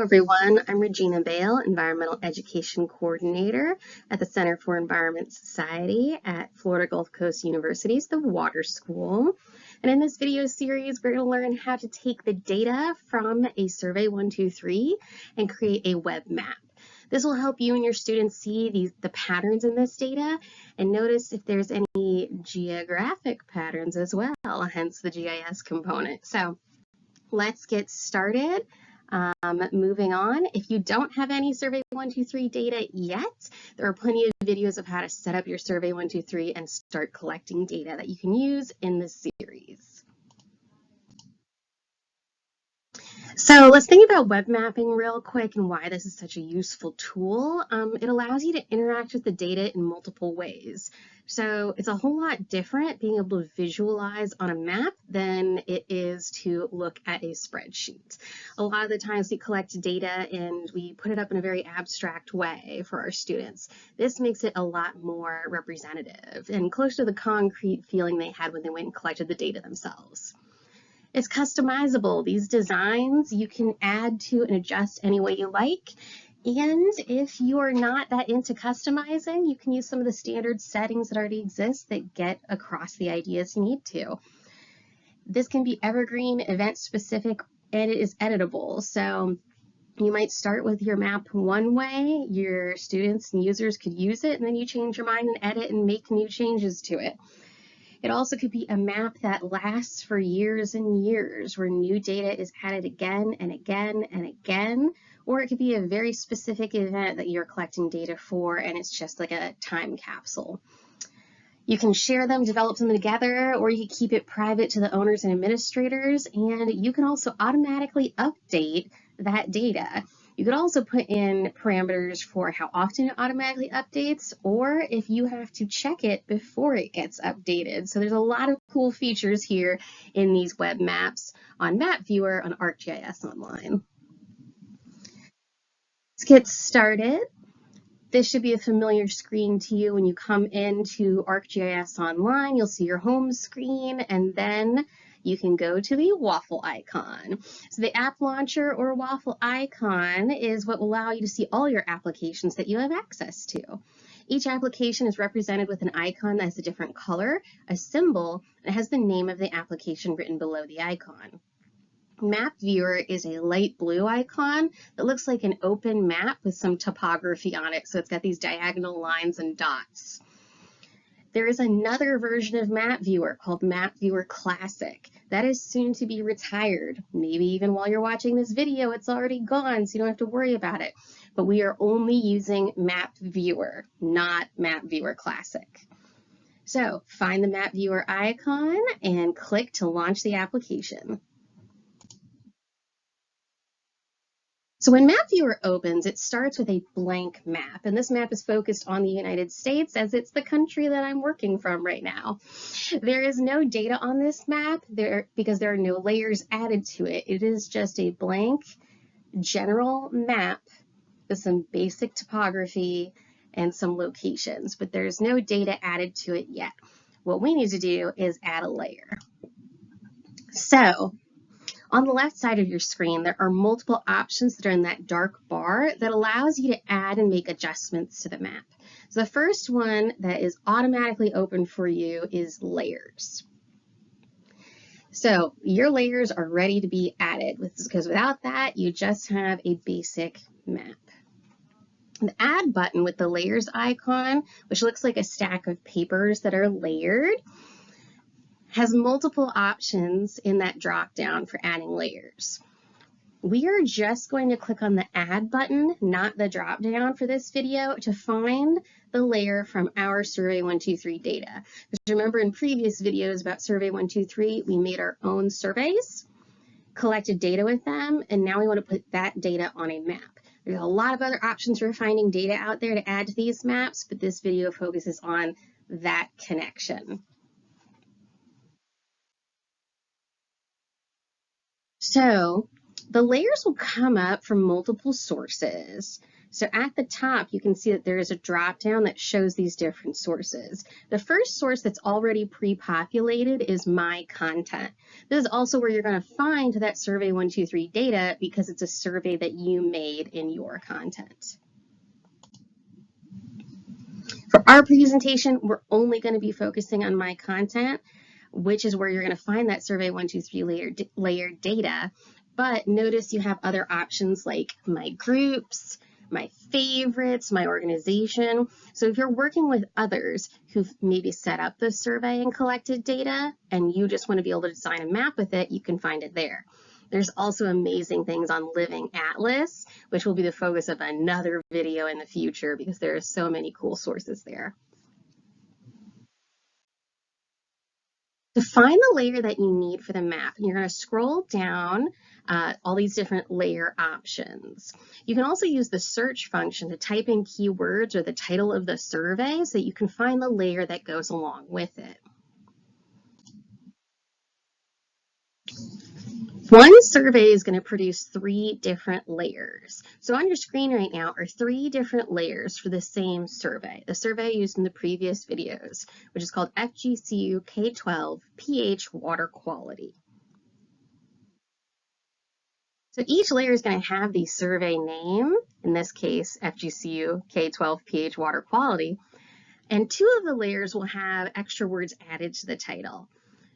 Everyone, I'm Regina Bale, Environmental Education Coordinator at the Center for Environment Society at Florida Gulf Coast University's The Water School. And in this video series, we're going to learn how to take the data from a Survey 123 and create a web map. This will help you and your students see the patterns in this data and notice if there's any geographic patterns as well, hence the GIS component. So let's get started. Moving on, if you don't have any Survey 123 data yet, there are plenty of videos of how to set up your Survey 123 and start collecting data that you can use in this series. So let's think about web mapping real quick and why this is such a useful tool. It allows you to interact with the data in multiple ways. So it's a whole lot different being able to visualize on a map than it is to look at a spreadsheet. A lot of the times we collect data and we put it up in a very abstract way for our students. This makes it a lot more representative and close to the concrete feeling they had when they went and collected the data themselves. It's customizable. These designs you can add to and adjust any way you like. And if you're not that into customizing, you can use some of the standard settings that already exist that get across the ideas you need to. This can be evergreen, event specific, and it is editable. So you might start with your map one way, your students and users could use it, and then you change your mind and edit and make new changes to it. It also could be a map that lasts for years and years, where new data is added again and again and again, or it could be a very specific event that you're collecting data for, and it's just like a time capsule. You can share them, develop them together, or you can keep it private to the owners and administrators, and you can also automatically update that data. You could also put in parameters for how often it automatically updates, or if you have to check it before it gets updated. So there's a lot of cool features here in these web maps on Map Viewer on ArcGIS Online. Let's get started. This should be a familiar screen to you when you come into ArcGIS Online. You'll see your home screen, and then you can go to the waffle icon. So the app launcher or waffle icon is what will allow you to see all your applications that you have access to. Each application is represented with an icon that has a different color, a symbol, and it has the name of the application written below the icon. Map Viewer is a light blue icon that looks like an open map with some topography on it. So it's got these diagonal lines and dots. There is another version of Map Viewer called Map Viewer Classic. That is soon to be retired. Maybe even while you're watching this video, it's already gone, so you don't have to worry about it. But we are only using Map Viewer, not Map Viewer Classic. So find the Map Viewer icon and click to launch the application. So when Map Viewer opens, it starts with a blank map, and this map is focused on the United States as it's the country that I'm working from right now. There is no data on this map because there are no layers added to it. It is just a blank general map with some basic topography and some locations, but there's no data added to it yet. What we need to do is add a layer. So on the left side of your screen, there are multiple options that are in that dark bar that allows you to add and make adjustments to the map. So the first one that is automatically open for you is layers. So your layers are ready to be added because without that, you just have a basic map. The add button with the layers icon, which looks like a stack of papers that are layered, has multiple options in that drop down for adding layers. We are just going to click on the add button, not the drop down for this video, to find the layer from our Survey 123 data. Because remember in previous videos about Survey 123, we made our own surveys, collected data with them, and now we want to put that data on a map. There's a lot of other options for finding data out there to add to these maps, but this video focuses on that connection. So the layers will come up from multiple sources. So at the top, you can see that there is a drop down that shows these different sources. The first source that's already pre-populated is My Content. This is also where you're going to find that Survey 123 data because it's a survey that you made in your content. For our presentation, we're only going to be focusing on My Content, which is where you're going to find that Survey 123 layered data. But notice you have other options like My Groups, My Favorites, My Organization. So if you're working with others who've maybe set up the survey and collected data, and you just want to be able to design a map with it, you can find it there. There's also amazing things on Living Atlas, which will be the focus of another video in the future because there are so many cool sources there. To find the layer that you need for the map, you're going to scroll down all these different layer options. You can also use the search function to type in keywords or the title of the survey so that you can find the layer that goes along with it. One survey is going to produce 3 different layers. So on your screen right now are 3 different layers for the same survey, the survey used in the previous videos, which is called FGCU K12 pH Water Quality. So each layer is going to have the survey name, in this case FGCU K12 pH Water Quality, and 2 of the layers will have extra words added to the title.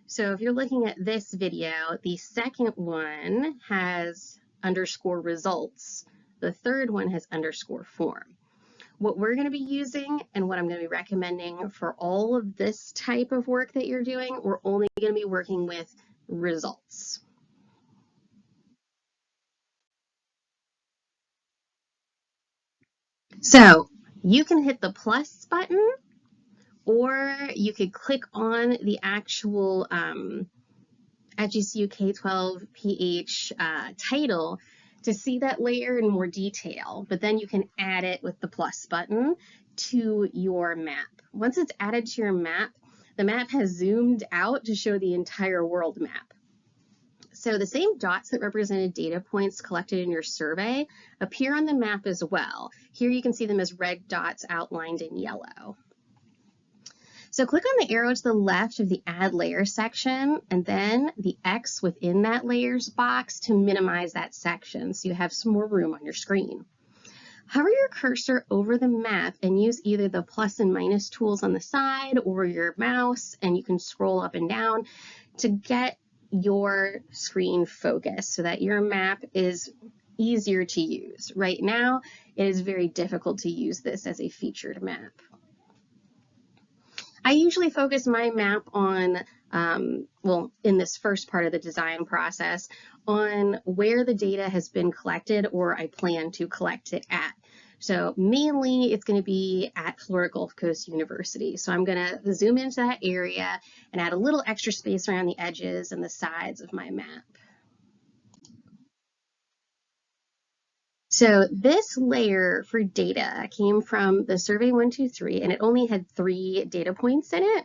So if you're looking at this video, the second one has underscore results. The third one has underscore form. What we're going to be using and what I'm going to be recommending for all of this type of work that you're doing, we're only going to be working with results. So you can hit the plus button, or you could click on the actual FGCU K12 pH title to see that layer in more detail, but then you can add it with the plus button to your map. Once it's added to your map, the map has zoomed out to show the entire world map. So the same dots that represented data points collected in your survey appear on the map as well. Here you can see them as red dots outlined in yellow. So click on the arrow to the left of the Add Layer section, and then the X within that Layers box to minimize that section so you have some more room on your screen. Hover your cursor over the map and use either the plus and minus tools on the side or your mouse, and you can scroll up and down to get your screen focused so that your map is easier to use. Right now, it is very difficult to use this as a featured map. I usually focus my map on, well, in this first part of the design process, on where the data has been collected or I plan to collect it at. So mainly it's going to be at Florida Gulf Coast University. So I'm going to zoom into that area and add a little extra space around the edges and the sides of my map. So this layer for data came from the Survey 123, and it only had 3 data points in it,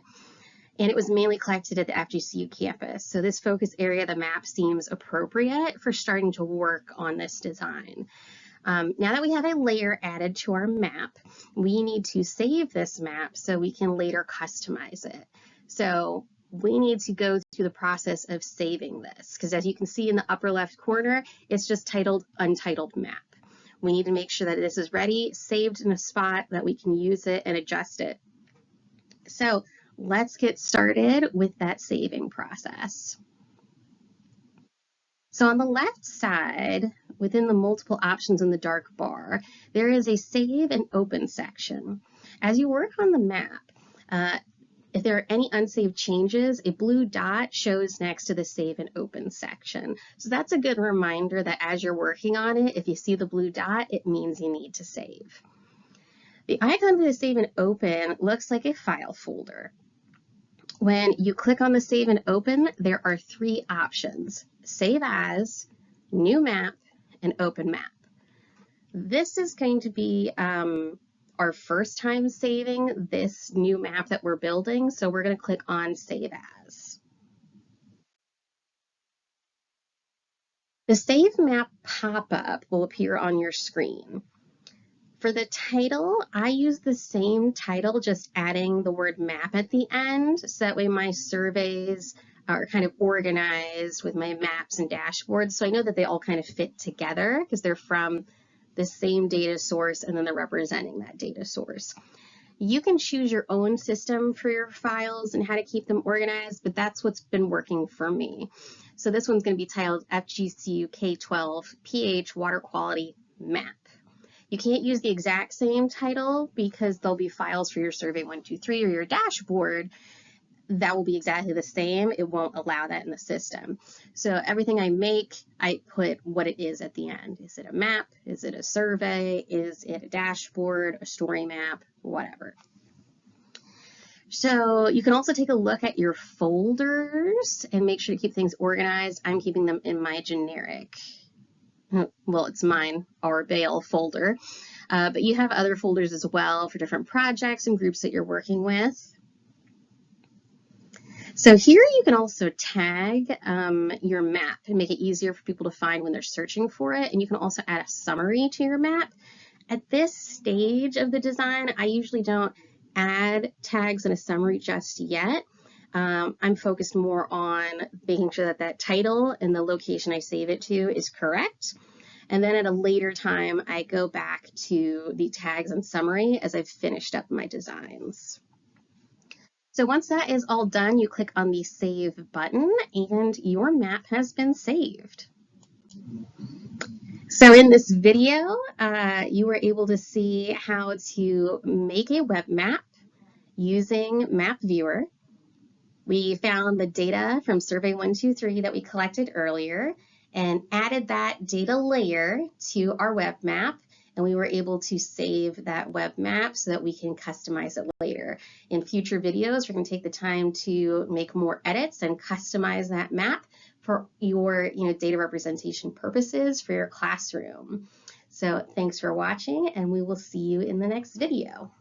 and it was mainly collected at the FGCU campus. So this focus area of the map seems appropriate for starting to work on this design. Now that we have a layer added to our map, we need to save this map so we can later customize it. So we need to go through the process of saving this, because as you can see in the upper left corner, it's just titled Untitled Map. We need to make sure that this is ready, saved in a spot that we can use it and adjust it. So let's get started with that saving process. So on the left side, within the multiple options in the dark bar, there is a Save and Open section. As you work on the map, if there are any unsaved changes, a blue dot shows next to the Save and Open section. So that's a good reminder that as you're working on it, if you see the blue dot, it means you need to save. The icon for the Save and Open looks like a file folder. When you click on the Save and Open, there are 3 options: Save As, New Map, and Open Map. This is going to be our first time saving this new map that we're building, so we're going to click on Save As. The Save Map pop-up will appear on your screen. For the title, I use the same title, just adding the word map at the end. So that way my surveys are kind of organized with my maps and dashboards. So I know that they all kind of fit together because they're from the same data source and then they're representing that data source. You can choose your own system for your files and how to keep them organized, but that's what's been working for me. So this one's going to be titled FGCU K12 pH Water Quality Map. You can't use the exact same title because there'll be files for your survey 123 or your dashboard that will be exactly the same. It won't allow that in the system. So everything I make, I put what it is at the end. Is it a map? Is it a survey? Is it a dashboard, a story map, whatever. So you can also take a look at your folders and make sure to keep things organized. I'm keeping them in my generic, well, it's mine, our Bail folder, but you have other folders as well for different projects and groups that you're working with. So here you can also tag your map and make it easier for people to find when they're searching for it. And you can also add a summary to your map. At this stage of the design, I usually don't add tags and a summary just yet. I'm focused more on making sure that that title and the location I save it to is correct. And then at a later time, I go back to the tags and summary as I've finished up my designs. So once that is all done, you click on the Save button and your map has been saved. So in this video, you were able to see how to make a web map using Map Viewer. We found the data from Survey 123 that we collected earlier and added that data layer to our web map, and we were able to save that web map so that we can customize it later. In future videos, we're going to take the time to make more edits and customize that map for your data representation purposes for your classroom. So thanks for watching, and we will see you in the next video.